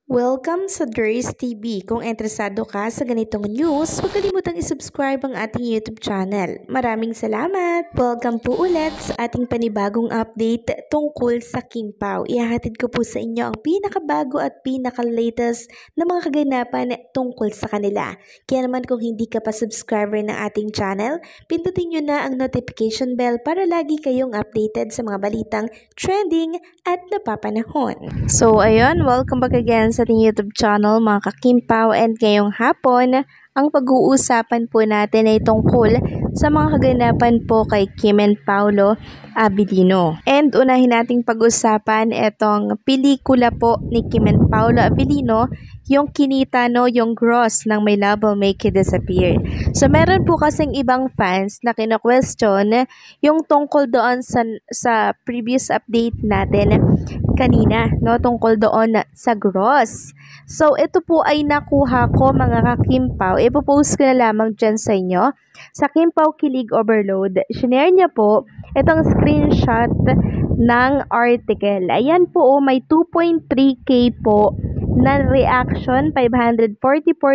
Welcome sa Durs TV. Kung interesado ka sa ganitong news, huwag kalimutang isubscribe ang ating YouTube channel. Maraming salamat! Welcome po ulit sa ating panibagong update tungkol sa King Pao. Ihahatid ko po sa inyo ang pinakabago at pinaka-latest na mga kaganapan tungkol sa kanila. Kaya naman kung hindi ka pa subscriber ng ating channel, pindutin nyo na ang notification bell para lagi kayong updated sa mga balitang trending at napapanahon. So ayun, welcome back again sa ating YouTube channel mga ka-Kimpaw, and ngayong hapon ang pag-uusapan po natin ay tungkol sa mga kaganapan po kay Kim and Paolo Abilino. And unahin nating pag-usapan itong pelikula po ni Kim and Paolo Abilino, yung kinita yung gross ng My Love Will Make You Disappear. So meron po kasing ibang fans na kina-question yung tungkol doon sa previous update natin kanina, no, tungkol doon sa gross. So ito po ay nakuha ko mga ka-Kimpaw. Ipopost ko na lamang dyan sa inyo sa Kimpaw Kilig Overload. Shinare niya po itong screenshot ng article. Ayan po, may 2.3k po na reaction, 544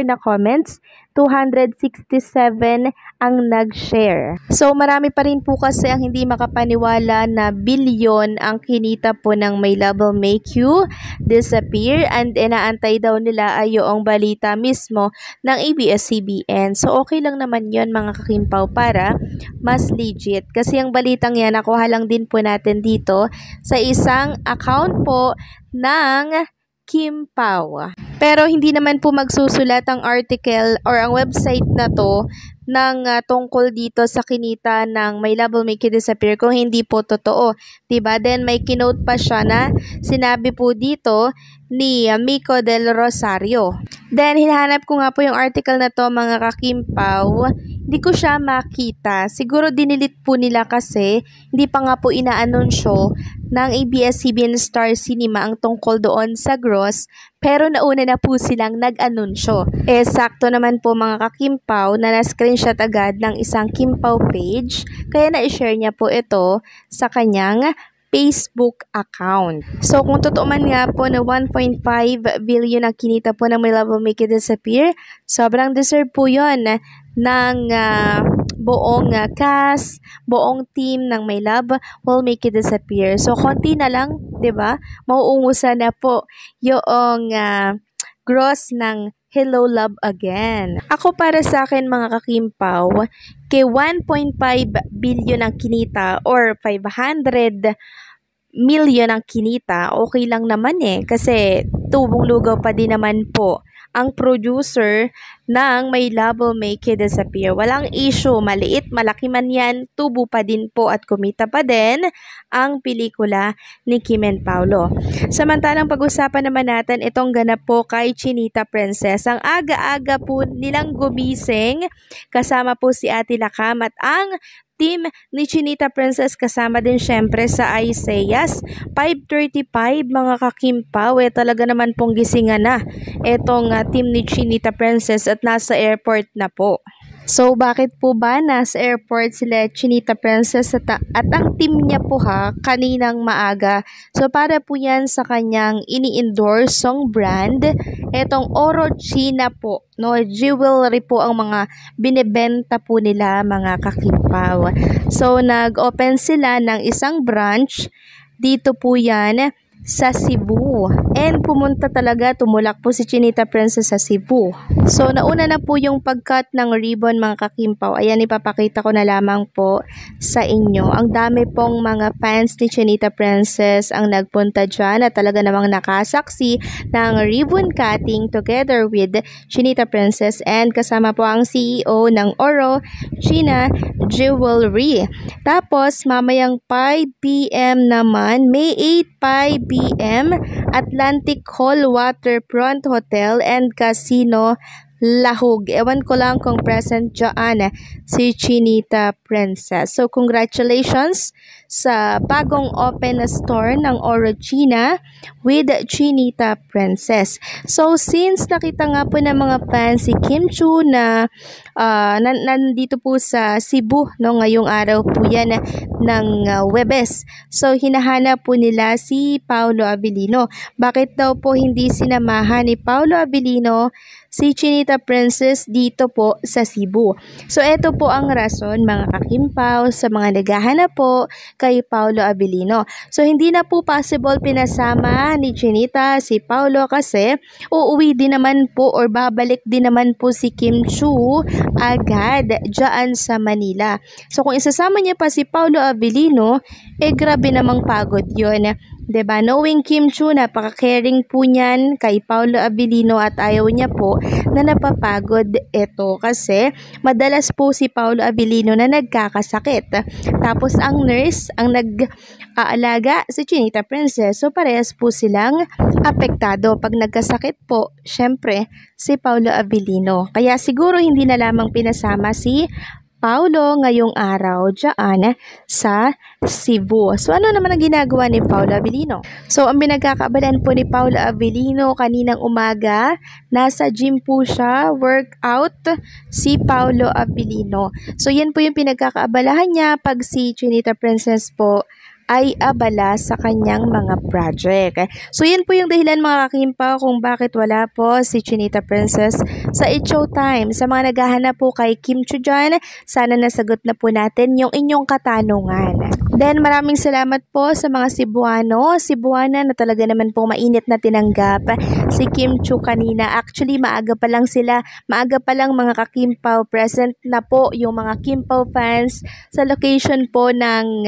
na comments, 267 ang nag-share. So marami pa rin po kasi ang hindi makapaniwala na bilyon ang kinita po ng My Love Will Make You Disappear, and inaantay daw nila ay yung balita mismo ng ABS-CBN. So okay lang naman yon mga kakimpaw, para mas legit. Kasi ang balitang yan, nakuha lang din po natin dito sa isang account po ng Kimpaw. Pero hindi naman po magsusulat ang article or ang website na to ng tungkol dito sa kinita ng My Love Will Make You Disappear kung hindi po totoo, diba? Then may kinote pa siya na sinabi po dito ni Miko del Rosario. Then hinahanap ko nga po yung article na to mga kakimpaw, hindi ko siya makita. Siguro dinilit po nila kasi hindi pa nga po inaanunsyo ng ABS-CBN Star Cinema ang tungkol doon sa gross, pero nauna na po silang nag-anunsyo. Sakto naman po mga kakimpaw na na-screenshot agad ng isang Kimpaw page, kaya na-share niya po ito sa kanyang Facebook account. So kung totoo man nga po na 1.5 billion ang kinita po ng My Love Will Make You Disappear, sobrang deserve po yon ng buong cast, buong team ng My Love Will Make You Disappear. So konti na lang, 'di ba? Mauungusan na po yung gross ng Hello Love Again. Ako para sa akin mga kakimpaw, kay 1.5 billion ang kinita or 500 million ang kinita, okay lang naman kasi tubong lugaw pa din naman po ang producer ng My Love Will Make You Disappear. Walang issue, maliit, malaki man yan, tubo pa din po at kumita pa din ang pelikula ni Kim and Paolo. Samantalang pag-usapan naman natin itong ganap po kay Chinita Princess. Ang aga-aga po nilang gumising, kasama po si Ate Lakam at ang team ni Chinita Princess, kasama din syempre sa Isaias. 5:35 mga kakimpaw, talaga naman pong gisingan na itong team ni Chinita Princess at nasa airport na po. So bakit po ba nasa airport sila Chinita Princess at ang team niya po kaninang maaga? So para po yan sa kanyang ini-endorse song brand, etong Orochina po, no, jewelry po ang mga binebenta po nila mga kakimpaw. So nag-open sila ng isang branch dito po yan sa Cebu. And pumunta talaga, tumulak po si Chinita Princess sa Cebu. So nauna na po yung pag-cut ng ribbon mga kakimpaw. Ayan, ipapakita ko na lamang po sa inyo. Ang dami pong mga fans ni Chinita Princess ang nagpunta dyan at talaga namang nakasaksi ng ribbon cutting together with Chinita Princess, and kasama po ang CEO ng Orochina Jewelry. Tapos mamayang 5 PM naman, May 8, 5 PM, Atlantic Hall Waterfront Hotel and Casino lahog. Ewan ko lang kung present dyan si Chinita Princess. So, congratulations sa bagong open na store ng Orochina with Chinita Princess. So, since nakita nga po ng mga fans si Kim Chu na nandito po sa Cebu, no, ngayong araw po yan ng Huwebes. So, hinahanap po nila si Paolo Abilino. Bakit daw po hindi sinamahan ni Paolo Abilino si Chinita Princess dito po sa Cebu? So, ito po ang rason mga kakimpaw sa mga naghahanap po kay Paolo Abilino. So, hindi na po possible pinasama ni Chinita si Paolo kasi uuwi din naman po or babalik din naman po si Kim Chu agad dyan sa Manila. So, kung isasama niya pa si Paolo Abilino, grabe namang pagod yun. 'Di ba? Knowing Kim Chu, napaka-caring po niyan kay Paolo Abilino at ayaw niya po na napapagod ito kasi madalas po si Paolo Abilino na nagkakasakit. Tapos ang nurse ang nag-aalaga si Chinita Princess. So parehas po silang apektado. Pag nagkasakit po, syempre si Paolo Abilino. Kaya siguro hindi na lamang pinasama si Paolo ngayong araw dyan sa Cebu. So, ano naman ang ginagawa ni Paolo Abilino? So, ang pinagkakaabalan po ni Paolo Abilino kaninang umaga, nasa gym po siya, workout si Paolo Abilino. So, yan po yung pinagkakaabalahan niya pag si Chinita Princess po ay abala sa kanyang mga project. So, yan po yung dahilan mga kakimpaw kung bakit wala po si Chinita Princess sa It's Showtime. Sa mga naghahanap po kay Kim Chu dyan, sana nasagot na po natin yung inyong katanungan. Then, maraming salamat po sa mga Cebuana na talaga naman po mainit na tinanggap si Kim Chu kanina. Actually, maaga pa lang mga kakimpaw. Present na po yung mga Kimpaw fans sa location po ng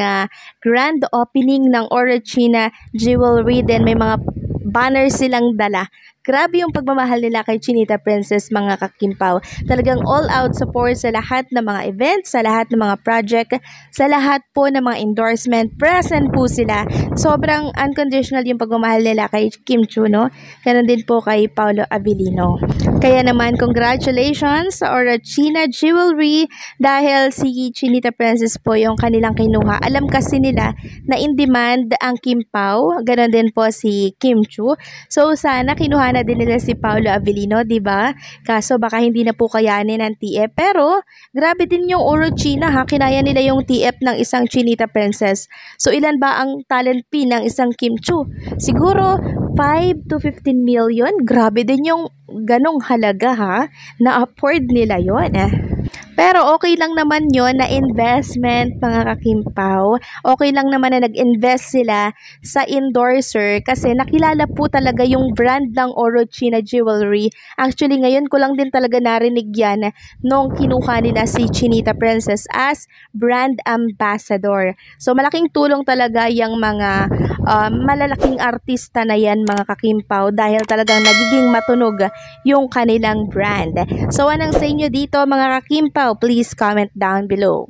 grand opening ng Orochina Jewelry. Then may mga banner silang dala. Grabe yung pagmamahal nila kay Chinita Princess mga kakimpaw. Talagang all out support sa lahat ng mga events, sa lahat ng mga project, sa lahat po ng mga endorsement. Present po sila. Sobrang unconditional yung pagmamahal nila kay Kim Chu, no? Ganon din po kay Paolo Abilino. Kaya naman, congratulations sa Orochina Jewelry dahil si Chinita Princess po yung kanilang kinuha. Alam kasi nila na in demand ang Kimpaw. Ganon din po si Kim Chu. So, sana kinuha na din nila si Paolo Abilino, di ba? Kaso baka hindi na po kayanin ng TF. Pero grabe din yung Orochina ha, kinaya nila yung TF ng isang Chinita Princess. So ilan ba ang talent fee ng isang Kim Chu? Siguro 5 to 15 million. Grabe din yung ganong halaga ha, na afford nila yon. Pero okay lang naman yon na investment mga kakimpaw. Okay lang naman na nag-invest sila sa endorser kasi nakilala po talaga yung brand ng Orochina Jewelry. Actually ngayon ko lang din talaga narinig yan nung kinuha nila si Chinita Princess as brand ambassador. So malaking tulong talaga yung mga malalaking artista na yan mga kakimpaw dahil talagang nagiging matunog yung kanilang brand. So anong sa inyo dito mga kakimpaw? Please comment down below.